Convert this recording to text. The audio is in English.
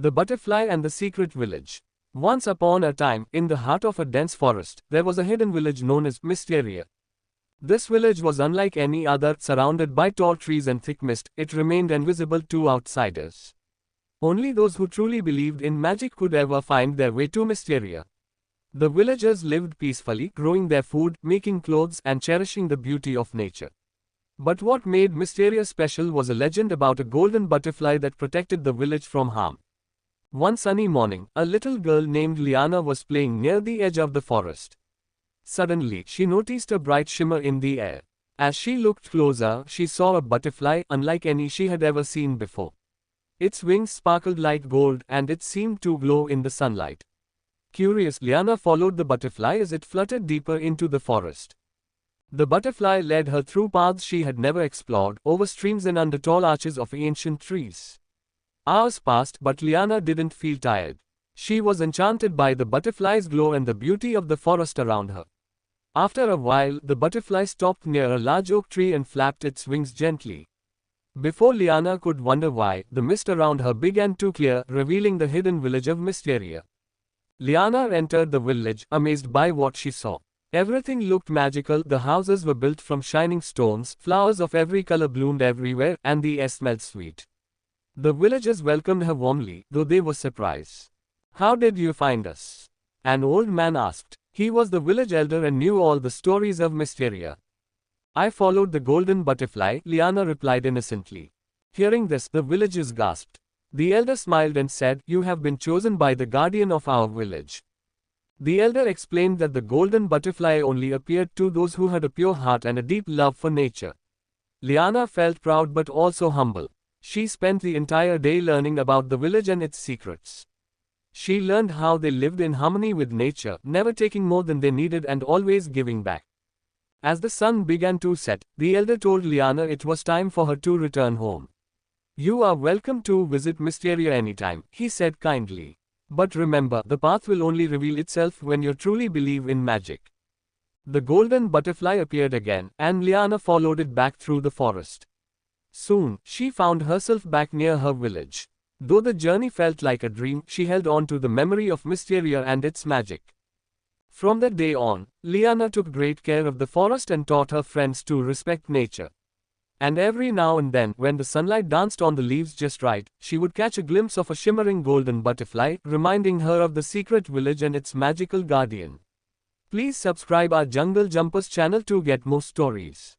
The Butterfly and the Secret Village. Once upon a time, in the heart of a dense forest, there was a hidden village known as Mysteria. This village was unlike any other, surrounded by tall trees and thick mist. It remained invisible to outsiders. Only those who truly believed in magic could ever find their way to Mysteria. The villagers lived peacefully, growing their food, making clothes, and cherishing the beauty of nature. But what made Mysteria special was a legend about a golden butterfly that protected the village from harm. One sunny morning, a little girl named Liana was playing near the edge of the forest. Suddenly, she noticed a bright shimmer in the air. As she looked closer, she saw a butterfly unlike any she had ever seen before. Its wings sparkled like gold, and it seemed to glow in the sunlight. Curious, Liana followed the butterfly as it fluttered deeper into the forest. The butterfly led her through paths she had never explored, over streams and under tall arches of ancient trees. Hours passed, but Liana didn't feel tired. She was enchanted by the butterfly's glow and the beauty of the forest around her. After a while, the butterfly stopped near a large oak tree and flapped its wings gently. Before Liana could wonder why, the mist around her began to clear, revealing the hidden village of Mysteria. Liana entered the village, amazed by what she saw. Everything looked magical. The houses were built from shining stones, flowers of every color bloomed everywhere, and the air smelled sweet. The villagers welcomed her warmly, though they were surprised. "How did you find us?" an old man asked. He was the village elder and knew all the stories of Mysteria. "I followed the golden butterfly," Liana replied innocently. Hearing this, the villagers gasped. The elder smiled and said, "You have been chosen by the guardian of our village." The elder explained that the golden butterfly only appeared to those who had a pure heart and a deep love for nature. Liana felt proud but also humble. She spent the entire day learning about the village and its secrets. She learned how they lived in harmony with nature, never taking more than they needed and always giving back. As the sun began to set, the elder told Liana it was time for her to return home. "You are welcome to visit Mysteria anytime," he said kindly. "But remember, the path will only reveal itself when you truly believe in magic." The golden butterfly appeared again, and Liana followed it back through the forest. Soon, she found herself back near her village. Though the journey felt like a dream, she held on to the memory of Mysteria and its magic. From that day on, Liana took great care of the forest and taught her friends to respect nature. And every now and then, when the sunlight danced on the leaves just right, she would catch a glimpse of a shimmering golden butterfly, reminding her of the secret village and its magical guardian. Please subscribe our Jungle Jumpers channel to get more stories.